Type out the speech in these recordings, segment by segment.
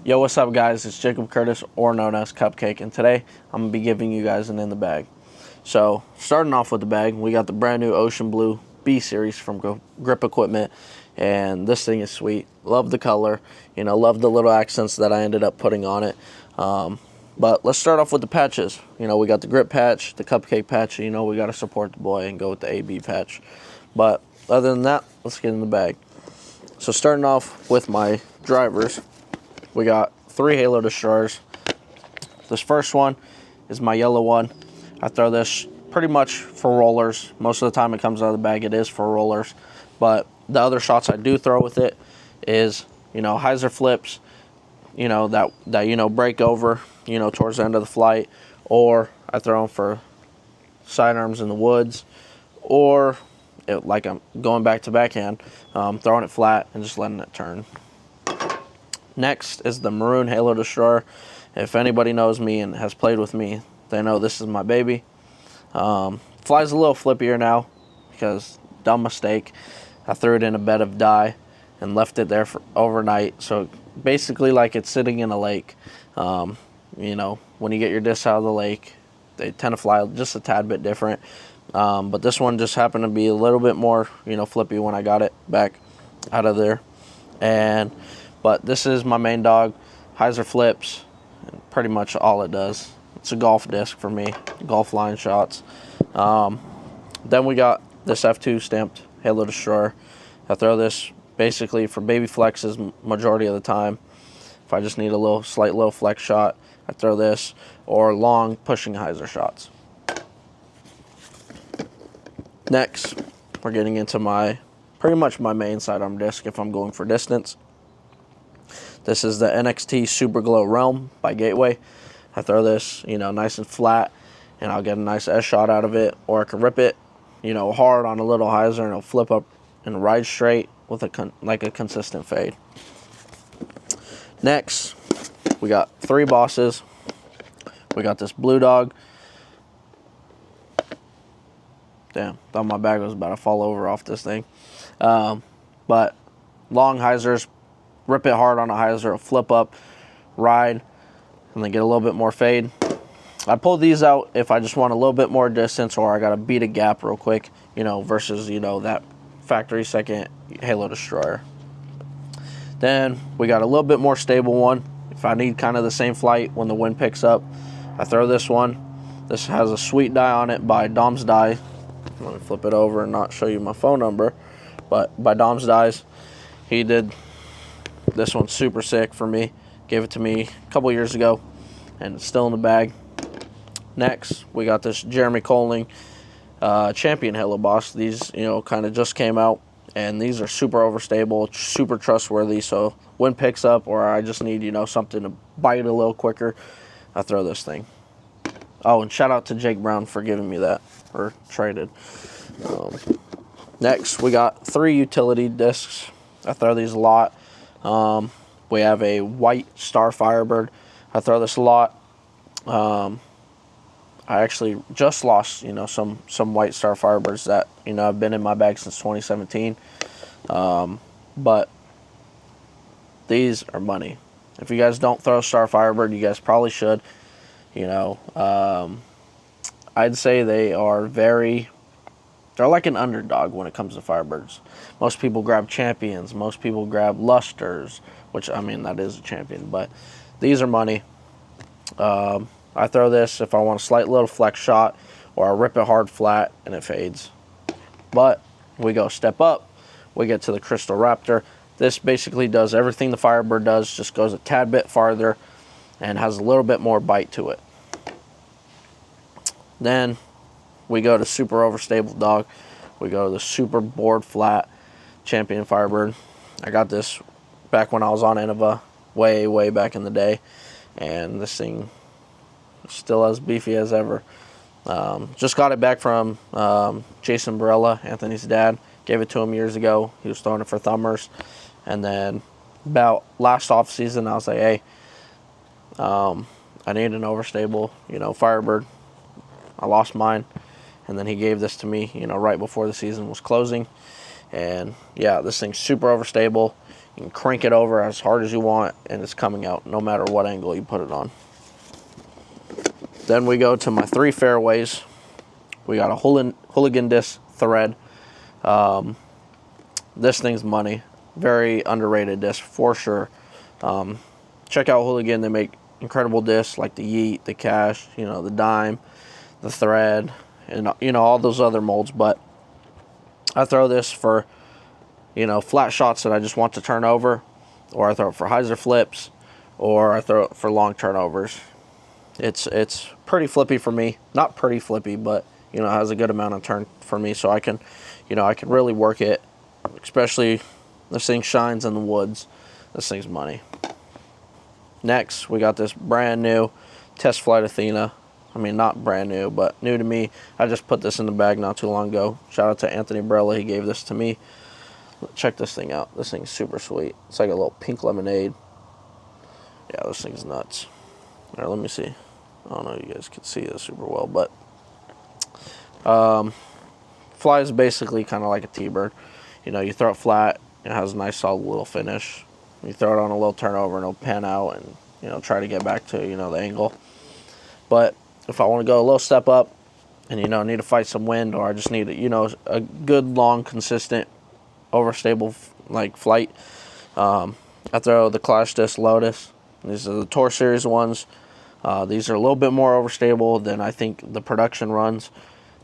Yo, what's up, guys? It's Jacob Courtis, or known as Cupcake, and today I'm going to be giving you guys an in the bag. So, starting off with the bag, we got the brand new Ocean Blue B Series from Grip Equipment, and this thing is sweet. Love the color, love the little accents that I ended up putting on it. But let's start off with the patches. We got the grip patch, the Cupcake patch. We got to support the boy and go with the AB patch. But other than that, let's get in the bag. So, starting off with my drivers, we got 3 Halo Destroyers. This first one is my yellow one. I throw this pretty much for rollers. Most of the time it comes out of the bag, it is for rollers. But the other shots I do throw with it is, hyzer flips, that break over, towards the end of the flight. Or I throw them for sidearms in the woods. Or, like I'm going back to backhand, throwing it flat and just letting it turn. Next is the Maroon Halo Destroyer. If anybody knows me and has played with me, they know this is my baby. Flies a little flippier now because dumb mistake. I threw it in a bed of dye and left it there for overnight. So basically like it's sitting in a lake. When you get your discs out of the lake, they tend to fly just a tad bit different. But this one just happened to be a little bit more, flippy when I got it back out of there. But this is my main dog, hyzer flips, and pretty much all it does. It's a golf disc for me, golf line shots. Then we got this F2 stamped Halo Destroyer. I throw this basically for baby flexes majority of the time. If I just need a slight little flex shot, I throw this, or long pushing hyzer shots. Next, we're getting into pretty much my main sidearm disc if I'm going for distance. This is the NXT Super Glow Realm by Gateway. I throw this, nice and flat, and I'll get a nice S shot out of it, or I can rip it, hard on a little hyzer, and it'll flip up and ride straight with a consistent fade. Next, we got 3 bosses. We got this Blue Dog. Damn, thought my bag was about to fall over off this thing. But long hyzers. Rip it hard on a hyzer, it'll flip up, ride, and then get a little bit more fade. I pull these out if I just want a little bit more distance, or I got to beat a gap real quick, versus, that factory second Halo Destroyer. Then we got a little bit more stable one. If I need kind of the same flight when the wind picks up, I throw this one. This has a sweet die on it by Dom's Die. Let me flip it over and not show you my phone number. But by Dom's Dies, he did this one's super sick for me. Gave it to me a couple years ago, and it's still in the bag. Next, we got this Jeremy Colling Champion Halo Boss. These, kind of just came out, and these are super overstable, super trustworthy. So when picks up, or I just need, something to bite a little quicker, I throw this thing. Oh, and shout out to Jake Brown for giving me that, or traded. Next, we got 3 utility discs. I throw these a lot. We have a white Star Firebird. I throw this a lot. I actually just lost, some white Star Firebirds that, have been in my bag since 2017. But these are money. If you guys don't throw Star Firebird, you guys probably should. I'd say they're like an underdog when it comes to Firebirds. Most people grab Champions. Most people grab Lusters, which, that is a champion. But these are money. I throw this if I want a slight little flex shot, or I rip it hard flat and it fades. But we go step up. We get to the Crystal Raptor. This basically does everything the Firebird does, just goes a tad bit farther and has a little bit more bite to it. Then we go to Super Overstable Dog. We go to the Super Board Flat Champion Firebird. I got this back when I was on Innova, way back in the day. And this thing is still as beefy as ever. Just got it back from Jason Barella, Anthony's dad. Gave it to him years ago. He was throwing it for thumbers. And then about last off season, I was like, hey, I need an Overstable, Firebird. I lost mine. And then he gave this to me, right before the season was closing. And yeah, this thing's super overstable. You can crank it over as hard as you want, and it's coming out no matter what angle you put it on. Then we go to my 3 fairways. We got a Hooligan disc thread. This thing's money. Very underrated disc for sure. Check out Hooligan. They make incredible discs like the Yeet, the Cash, the Dime, the Thread, and all those other molds. But I throw this for flat shots that I just want to turn over, or I throw it for hyzer flips, or I throw it for long turnovers. It's pretty flippy for me. Not pretty flippy, but it has a good amount of turn for me, so I can really work it. Especially this thing shines in the woods. This thing's money. Next, we got this brand new Test Flight Athena. I mean, not brand new, but new to me. I just put this in the bag not too long ago. Shout out to Anthony Brella. He gave this to me. Check this thing out. This thing's super sweet. It's like a little pink lemonade. Yeah, this thing's nuts. All right, let me see. I don't know if you guys can see this super well, but flies basically kind of like a T-bird. You throw it flat, it has a nice solid little finish. You throw it on a little turnover and it'll pan out and try to get back to the angle. But if I want to go a little step up and need to fight some wind, or I just need a good long consistent overstable like flight, I throw the Clash Disc Lotus. These are the Tour Series ones. These are a little bit more overstable than I think the production runs.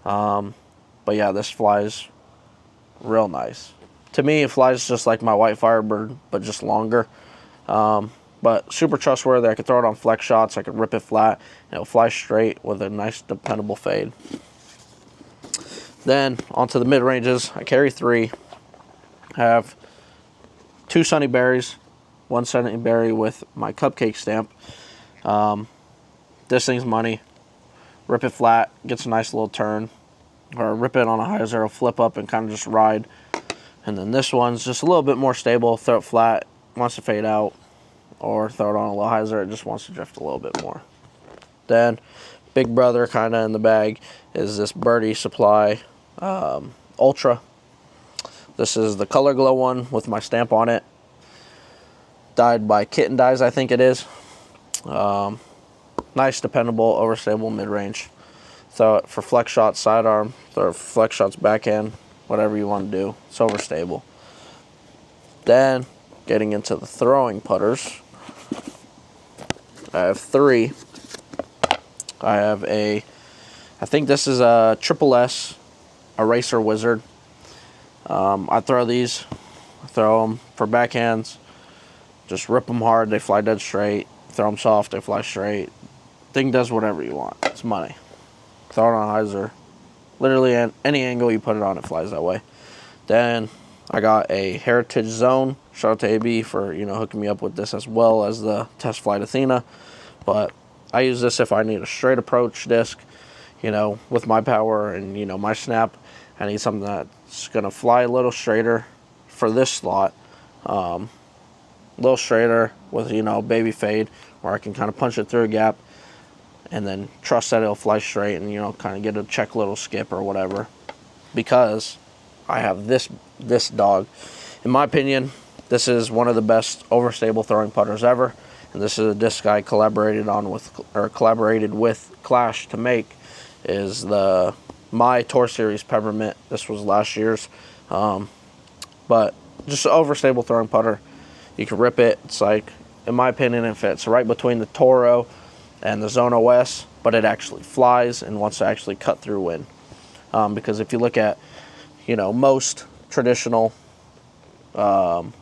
But yeah, this flies real nice. To me, it flies just like my White Firebird, but just longer. But super trustworthy. I could throw it on flex shots. I could rip it flat, and it'll fly straight with a nice, dependable fade. Then, onto the mid-ranges. I carry 3. I have 2 Sunny Berries. 1 Sunny Berry with my Cupcake stamp. This thing's money. Rip it flat, gets a nice little turn. Or rip it on a high zero, flip up, and kind of just ride. And then this one's just a little bit more stable. Throw it flat, wants to fade out. Or throw it on a little high zero, it just wants to drift a little bit more. Then, big brother kind of in the bag is this Birdie Supply Ultra. This is the Color Glow one with my stamp on it. Dyed by Kitten Dyes, I think it is. Nice, dependable, overstable mid-range. Throw it for flex shots, sidearm. Throw it for flex shots, backhand. Whatever you want to do. It's overstable. Then, getting into the throwing putters, I have 3. I have I think this is a Triple S Eraser Wizard. I throw these. I throw them for backhands. Just rip them hard, they fly dead straight. Throw them soft, they fly straight. Thing does whatever you want. It's money. Throw it on a hyzer. Literally any angle you put it on, it flies that way. Then I got a Heritage Zone. Shout out to AB for hooking me up with this, as well as the Test Flight Athena. But I use this if I need a straight approach disc, with my power and my snap. I need something that's gonna fly a little straighter for this slot. A little straighter with baby fade, where I can kind of punch it through a gap and then trust that it'll fly straight and kind of get a check little skip or whatever. Because I have this dog. In my opinion, this is one of the best overstable throwing putters ever, and this is a disc I collaborated with Clash to make. Is my Tour Series Peppermint. This was last year's, but just an overstable throwing putter. You can rip it. It's like, in my opinion, it fits right between the Toro and the Zone OS, but it actually flies and wants to actually cut through wind. Because if you look at, most traditional overstable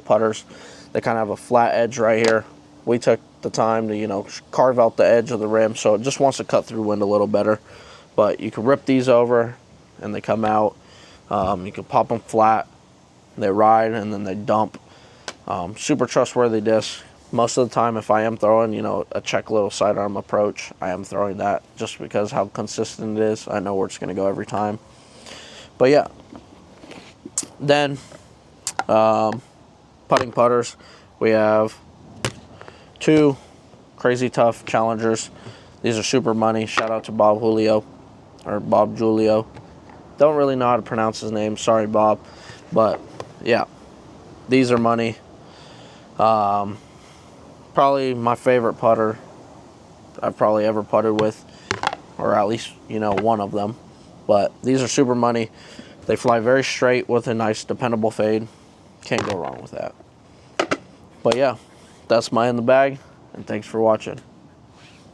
putters, they kind of have a flat edge right here. We took the time to, carve out the edge of the rim, so it just wants to cut through wind a little better. But you can rip these over, and they come out. You can pop them flat. They ride, and then they dump. Super trustworthy disc. Most of the time, if I am throwing, a check little sidearm approach, I am throwing that just because how consistent it is. I know where it's going to go every time. But yeah. Then, putting putters. We have 2 Crazy Tough Challengers. These are super money. Shout out to Bob Julio. Or Bob Julio. Don't really know how to pronounce his name. Sorry, Bob. But, yeah. These are money. Probably my favorite putter I've probably ever putted with, or at least, you know, one of them. But these are super money. They fly very straight with a nice dependable fade. Can't go wrong with that. But yeah, that's my in the bag, and thanks for watching.